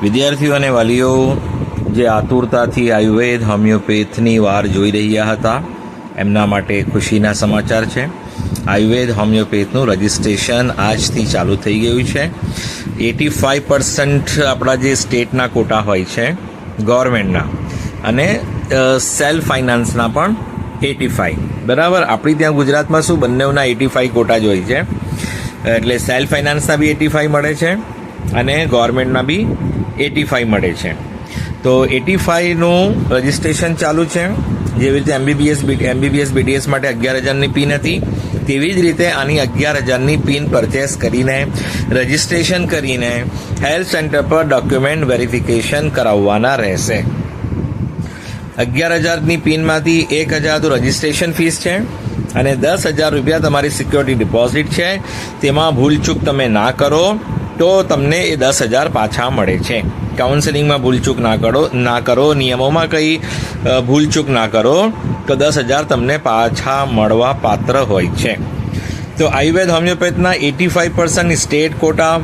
વિદ્યાર્થીઓ અને વાલીઓ જે આતુરતાથી આયુર્વેદ હોમિયોપેથની વાર જોઈ રહ્યા હતા એમના માટે ખુશીના સમાચાર છે. આયુર્વેદ હોમિયોપેથનું રજિસ્ટ્રેશન આજથી ચાલુ થઈ ગયું છે. 85% આપણા જે સ્ટેટના કોટા હોય છે ગવર્મેન્ટના અને સેલ્ફ ફાઇનાન્સના પણ 85, બરાબર. આપણી ત્યાં ગુજરાતમાં શું બંનેના 85 કોટા જ હોય છે, એટલે સેલ્ફ ફાઇનાન્સના બી 85 મળે છે અને ગવર્મેન્ટના બી 85 મળે છે. તો 85નું રજિસ્ટ્રેશન ચાલુ છે. જેવી રીતે એમબીબીએસ બીડીએસ માટે 11,000ની પિન હતી, તેવી જ રીતે આની 11,000ની પિન પરચેસ કરીને રજિસ્ટ્રેશન કરીને હેલ્થ સેન્ટર પર ડોક્યુમેન્ટ વેરિફિકેશન કરાવવાના રહેશે. 11,000ની પિનમાંથી 1,000 તો રજિસ્ટ્રેશન ફીસ છે અને 10,000 રૂપિયા તમારી સિક્યોરિટી ડિપોઝિટ છે. તેમાં ભૂલચૂક તમે ના કરો તો તમને એ 10,000 પાછા મળે છે. કાઉન્સેલિંગમાં ભૂલચૂક ના કરો, નિયમોમાં કંઈ ભૂલચૂક ના કરો તો 10,000 તમને પાછા મળવા પાત્ર હોય છે. તો આયુર્વેદ હોમિયોપેથના 85% સ્ટેટ કોટા,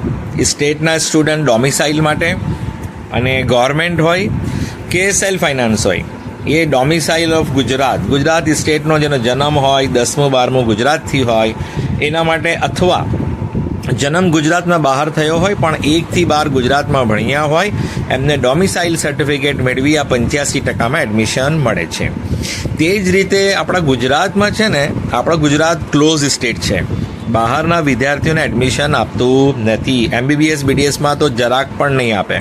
સ્ટેટના સ્ટુડન્ટ ડોમિસાઇલ માટે, અને ગવર્મેન્ટ હોય કે સેલ્ફ ફાઇનાન્સ હોય એ ડોમિસાઇલ ઓફ ગુજરાત સ્ટેટનો જેનો જન્મ હોય 10મું 12મું ગુજરાતથી હોય એના માટે, અથવા જન્મ ગુજરાતમાં બહાર થયો હોય પણ 1થી 12 ગુજરાતમાં ભણ્યા હોય એમને ડોમિસાઇલ સર્ટિફિકેટ મેળવી આ 85% એડમિશન મળે છે. તે જ રીતે આપણા ગુજરાતમાં છે ને, આપણા ગુજરાત ક્લોઝ સ્ટેટ છે, બહારના વિદ્યાર્થીઓને એડમિશન આપતું નથી. એમબીબીએસ બીડીએસમાં તો જરાક પણ નહીં આપે,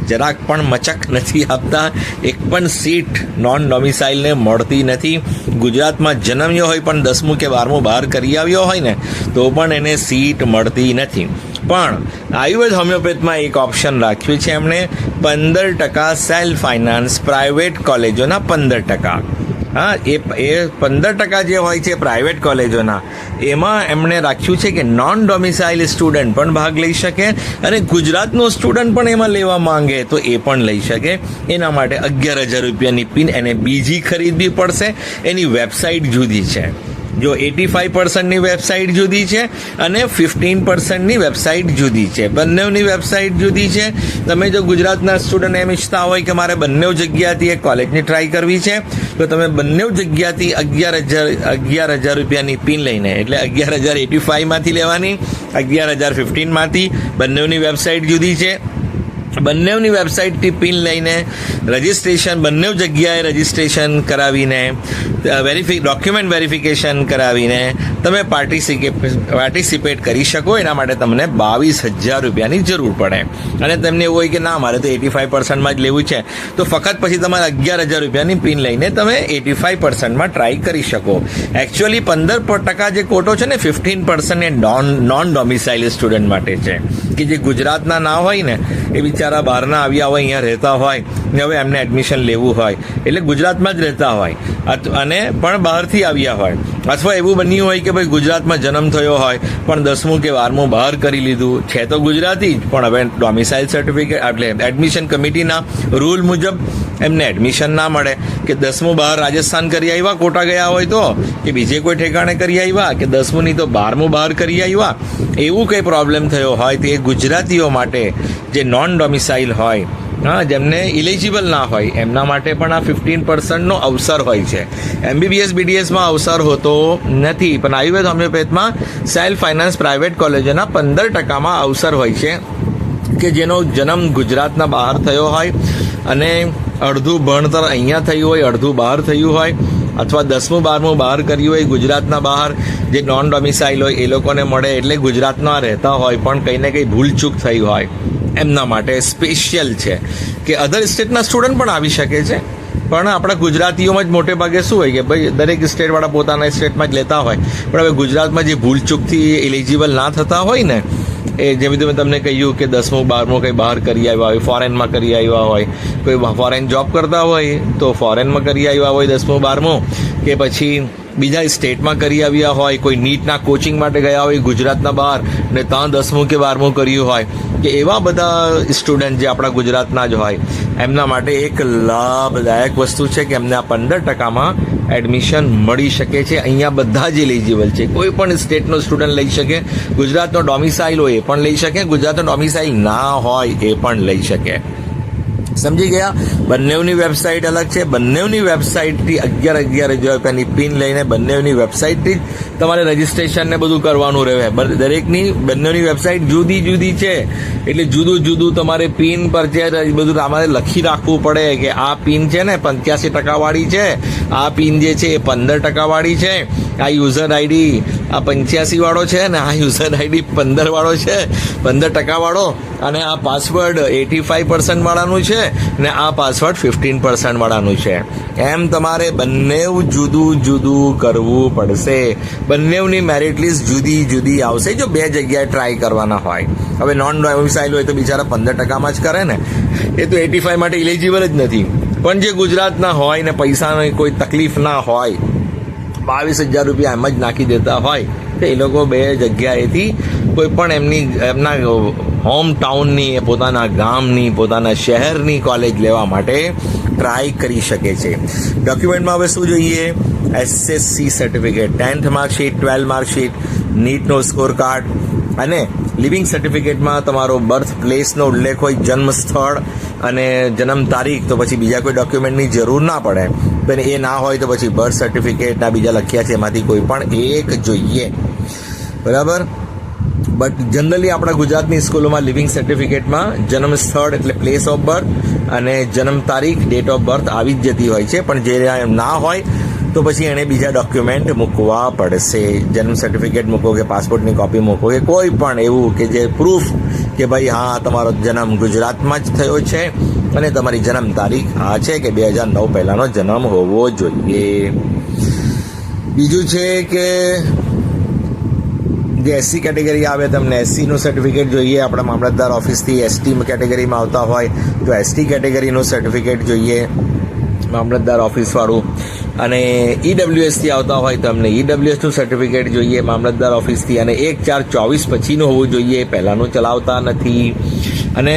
જરાક પણ મચક નથી આપતા. એક પણ સીટ નોન ડોમિસાઇલને મળતી નથી. ગુજરાતમાં જન્મ્યો હોય પણ 10મું કે 12મું બહાર કરી આવ્યો હોય ને તો પણ એને સીટ મળતી નથી. પણ આયુર્વેદ હોમિયોપેથમાં એક ઓપ્શન રાખ્યું છે એમણે, 15% સેલ્ફ ફાઇનાન્સ પ્રાઇવેટ કોલેજોના 15%. હા, એ 15% જે હોય છે પ્રાઇવેટ કોલેજોના, એમાં એમણે રાખ્યું છે કે નોન ડોમિસાઇલ સ્ટુડન્ટ પણ ભાગ લઈ શકે અને ગુજરાતનો સ્ટુડન્ટ પણ એમાં લેવા માંગે તો એ પણ લઈ શકે. એના માટે 11,000 રૂપિયાની પિન એને બીજી ખરીદવી પડશે. એની વેબસાઇટ જુદી છે. જો 85%ની વેબસાઇટ જુદી છે અને 15%ની વેબસાઇટ જુદી છે. બંનેની વેબસાઇટ જુદી છે. તમે જો ગુજરાતના સ્ટુડન્ટ એમ ઈચ્છતા હોય કે મારે બંને જગ્યાથી એક કોલેજની ટ્રાય કરવી છે તો તમે બંને જગ્યાથી 11,000 રૂપિયાની પિન લઈને, એટલે 11,085માંથી લેવાની, 11,015માંથી. બંનેની વેબસાઇટ જુદી છે. બંનેની વેબસાઇટથી પિન લઈને રજિસ્ટ્રેશન, બંને જગ્યાએ રજિસ્ટ્રેશન કરાવીને ડોક્યુમેન્ટ વેરિફિકેશન કરાવીને તમે પાર્ટિસિપેટ કરી શકો. એના માટે તમને 22,000 રૂપિયાની જરૂર પડે. અને તમને એવું હોય કે ના, મારે તો 85%માં જ લેવું છે તો ફક્ત પછી તમારે 11,000 રૂપિયાની પિન લઈને તમે 85%માં ટ્રાય કરી શકો. એકચ્યુઅલી 15% જે કોટો છે ને, 15% એ નોન ડોમિસાઇલ સ્ટુડન્ટ માટે છે, કે જે ગુજરાતના ના હોય ને, એ બિચારા બહારના આવ્યા હોય, અહીંયા રહેતા હોય ને હવે એમને એડમિશન લેવું હોય, એટલે ગુજરાતમાં જ રહેતા હોય અને પણ બહારથી આવ્યા હોય, અથવા એવું બન્યું હોય કે ભાઈ ગુજરાતમાં જન્મ થયો હોય પણ 10મું કે 12મું બહાર કરી લીધું છે, તો ગુજરાતી જ પણ હવે ડોમિસાઇલ સર્ટિફિકેટ એટલે એડમિશન કમિટીના રૂલ મુજબ એમને એડમિશન ના મળે. કે 10મું બહાર રાજસ્થાન કરી આવ્યા, કોટા ગયા હોય તો, કે બીજે કોઈ ઠેકાણે કરી આવ્યા, કે 10મું નહીં તો 12મું બહાર કરી આવ્યા, એવું કંઈ પ્રોબ્લેમ થયો હોય તો એ ગુજરાતીઓ માટે જે નોન ડોમિસાઇલ હોય, હા, જેમને ઇલિજિબલ ના હોય, એમના માટે પણ આ 15%નો અવસર હોય છે. એમબીબીએસ બીડીએસમાં અવસર હોતો નથી, પણ આયુર્વેદ હોમિયોપેથમાં સેલ્ફ ફાઇનાન્સ પ્રાઇવેટ કોલેજોના 15%માં અવસર હોય છે, કે જેનો જન્મ ગુજરાતના બહાર થયો હોય અને અડધું ભણતર અહીંયા થયું હોય, અડધું બહાર થયું હોય, અથવા 10મું 12મું બહાર કર્યું હોય ગુજરાતના બહાર, જે નોન ડોમિસાઇલ હોય એ લોકોને મળે. એટલે ગુજરાતમાં રહેતા હોય પણ કંઈ ને કંઈ ભૂલચૂક થઈ હોય એમના માટે સ્પેશિયલ છે. કે અધર સ્ટેટના સ્ટુડન્ટ પણ આવી શકે છે, પણ આપણા ગુજરાતીઓમાં જ મોટે ભાગે શું હોય કે ભાઈ દરેક સ્ટેટવાળા પોતાના સ્ટેટમાં જ લેતા હોય, પણ હવે ગુજરાતમાં જે ભૂલચૂકથી એલિજિબલ ના થતા હોય ને, એ જેમ મેં તમને કહ્યું કે 10મું 12મું કંઈ બહાર કરી આવ્યા હોય, ફોરેનમાં કરી આવ્યા હોય, કોઈ ફોરેન જોબ કરતા હોય તો ફોરેનમાં કરી આવ્યા હોય 10મું 12મું, કે પછી બીજા સ્ટેટમાં કરી આવ્યા હોય, કોઈ નીટના કોચિંગ માટે ગયા હોય ગુજરાતના બહાર ને ત્યાં 10મું કે 12મું કર્યું હોય, કે એવા બધા સ્ટુડન્ટ જે આપણા ગુજરાતના જ હોય, એમના માટે એક લાભદાયક વસ્તુ છે કે એમને આ 15% એડમિશન મળી શકે છે. અહીંયા બધા જ એલિજિબલ છે, કોઈ પણ સ્ટેટનો સ્ટુડન્ટ લઈ શકે, ગુજરાતનો ડોમિસાઇલ હોય એ પણ લઈ શકે, ગુજરાતનો ડોમિસાઇલ ના હોય એ પણ લઈ શકે. સમજી ગયા? બંનેની વેબસાઇટ અલગ છે. બંનેની વેબસાઇટથી 11,000 રૂપિયાની પિન લઈને બંનેની વેબસાઇટથી જ તમારે રજીસ્ટ્રેશન ને બધું કરવાનું રહે. દરેકની બંનેની વેબસાઇટ જુદી જુદી છે, એટલે જુદું જુદું તમારે પિન પર છે બધું તમારે લખી રાખવું પડે કે આ પિન છે ને 85% વાળી છે, આ પિન જે છે એ 15% વાળી છે, આ યુઝર આઈડી આ 85 વાળો છે ને આ યુઝર આઈડી 15 વાળો છે, 15% વાળો, અને આ પાસવર્ડ 85% વાળાનું છે ને આ પાસવર્ડ 15% વાળાનું છે. એમ તમારે બંને જુદું જુદું કરવું પડશે. બંનેની મેરિટ લિસ્ટ જુદી જુદી આવશે જો 2 જગ્યાએ ટ્રાય કરવાના હોય. હવે નોન ડોમિસાઇલ હોય તો બિચારા 15%માં જ કરે ને, એ તો 85 માટે ઇલિજિબલ જ નથી. પણ જે ગુજરાતના હોય ને પૈસાની કોઈ તકલીફ ના હોય, 22,000 રૂપિયા એમ જ નાખી દેતા હોય, તો એ લોકો 2 જગ્યાએથી કોઈ પણ એમના હોમ ટાઉનની, પોતાના ગામની, પોતાના શહેરની કોલેજ લેવા માટે ટ્રાય કરી શકે છે. ડોક્યુમેન્ટમાં હવે શું જોઈએ? SSC certificate, 10th marksheet, 12 marksheet, નીટનો સ્કોર કાર્ડ, અને લિવિંગ સર્ટિફિકેટમાં તમારો બર્થ પ્લેસનો ઉલ્લેખ હોય, જન્મ સ્થળ અને જન્મ તારીખ, તો પછી બીજા કોઈ ડોક્યુમેન્ટની જરૂર ના પડે. પણ એ ના હોય તો પછી બર્થ સર્ટિફિકેટના બીજા લખ્યા છે એમાંથી કોઈ પણ એક જોઈએ, બરાબર? બટ જનરલી આપણા ગુજરાતની સ્કૂલોમાં લિવિંગ સર્ટિફિકેટમાં જન્મ સ્થળ એટલે પ્લેસ ઓફ બર્થ અને જન્મ તારીખ, ડેટ ઓફ બર્થ આવી જ જતી હોય છે. પણ જે ના હોય તો પછી એણે બીજા ડોક્યુમેન્ટ મૂકવા પડશે. જન્મ સર્ટિફિકેટ મૂકો કે પાસપોર્ટની કોપી મૂકો કે કોઈ પણ એવું કે જે પ્રૂફ કે ભાઈ હા તમારો જન્મ ગુજરાતમાં જ થયો છે અને તમારી જન્મ તારીખ આ છે કે 2009 પહેલાંનો જન્મ હોવો જોઈએ. બીજું છે કે જે SC કેટેગરી આવે, તમને SCનું સર્ટિફિકેટ જોઈએ. આપણા મામલતદાર ઓફિસથી ST કેટેગરીમાં આવતા હોય તો ST કેટેગરીનું સર્ટિફિકેટ જોઈએ મામલતદાર ઓફિસવાળું, અને EWSથી આવતા હોય તો અમને EWSનું સર્ટિફિકેટ જોઈએ મામલતદાર ઓફિસથી, અને 1/4/24 પછીનું હોવું જોઈએ, પહેલાંનું ચલાવતા નથી. અને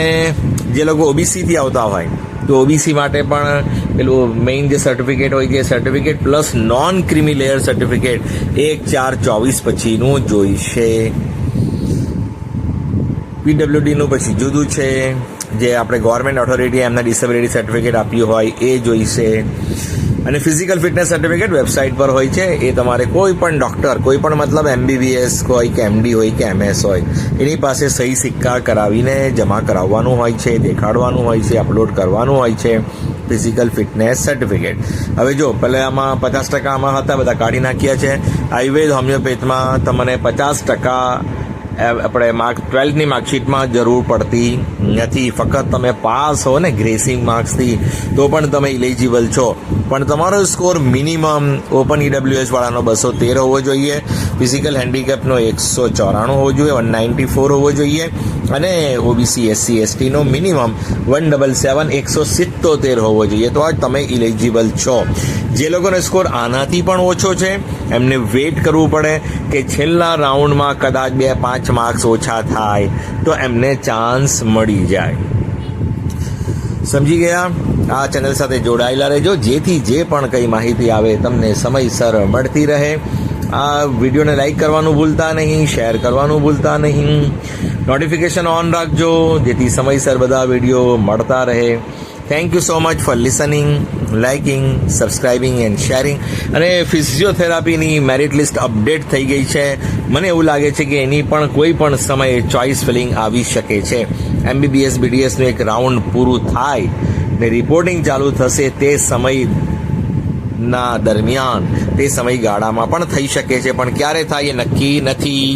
જે લોકો OBCથી આવતા હોય તો OBC માટે પણ પેલું મેઇન જે સર્ટિફિકેટ હોય છે certificate plus non creamy layer certificate 1/4/24 પછીનું જોઈશે. PWDનું પછી જુદું છે, જે આપણે ગવર્મેન્ટ ઓથોરિટી એમના ડિસેબિલિટી સર્ટિફિકેટ આપ્યું હોય એ જોઈશે. અને ફિઝિકલ ફિટનેસ સર્ટિફિકેટ વેબસાઇટ પર હોય છે. એ તમારે કોઈ પણ ડૉક્ટર, કોઈ પણ મતલબ MBBS હોય કે MD હોય કે MS હોય, એની પાસે સહી સિક્કા કરાવીને જમા કરાવવાનું હોય છે, દેખાડવાનું હોય છે, અપલોડ કરવાનું હોય છે ફિઝિકલ ફિટનેસ સર્ટિફિકેટ. હવે જો પહેલાં આમાં 50% આમાં હતા, બધા કાઢી નાખ્યા છે. આયુર્વેદ હોમિયોપેથમાં તમને 50% આપણે 12th માર્કશીટમાં જરૂર પડતી નથી. ફક્ત તમે પાસ હો ને ગ્રેસિંગ માર્ક્સથી તો પણ તમે ઇલિજિબલ છો. પણ તમારો સ્કોર મિનિમમ ઓપન EWS વાળાનો 213 હોવો જોઈએ, ફિઝિકલ હેન્ડીકેપનો 194 હોવો જોઈએ, 194 હોવો જોઈએ, અને OBC SC STનો મિનિમમ 177 177 હોવો જોઈએ, તો જ તમે ઇલિજિબલ છો. જે લોકોનો સ્કોર આનાથી પણ ઓછો છે એમને વેઇટ કરવું પડે કે છેલ્લા રાઉન્ડમાં કદાચ 2-5 માર્ક્સ ઓછા થાય તો એમને ચાન્સ મળી જાય. સમજી ગયા? આ ચેનલ સાથે જોડાયેલા રહેજો, જેથી જે પણ કંઈ માહિતી આવે તમને સમયસર મળતી રહે. આ વિડીયોને લાઈક કરવાનું ભૂલતા નહીં, શેર કરવાનું ભૂલતા નહીં, નોટિફિકેશન ઓન રાખજો જેથી સમયસર બધા વિડીયો મળતા રહે. Thank you so much for listening, liking, subscribing and sharing. અને ફિઝિયોથેરાપીની મેરિટ લિસ્ટ અપડેટ થઈ ગઈ છે. મને એવું લાગે છે કે એની પણ કોઈ પણ સમયે ચોઇસ ફિલિંગ આવી શકે છે. MBBS BDSનું એક રાઉન્ડ પૂરું થાય ને રિપોર્ટિંગ ચાલુ થશે તે સમયના દરમિયાન, તે સમયગાળામાં પણ થઈ શકે છે, પણ ક્યારે થાય એ નક્કી નથી.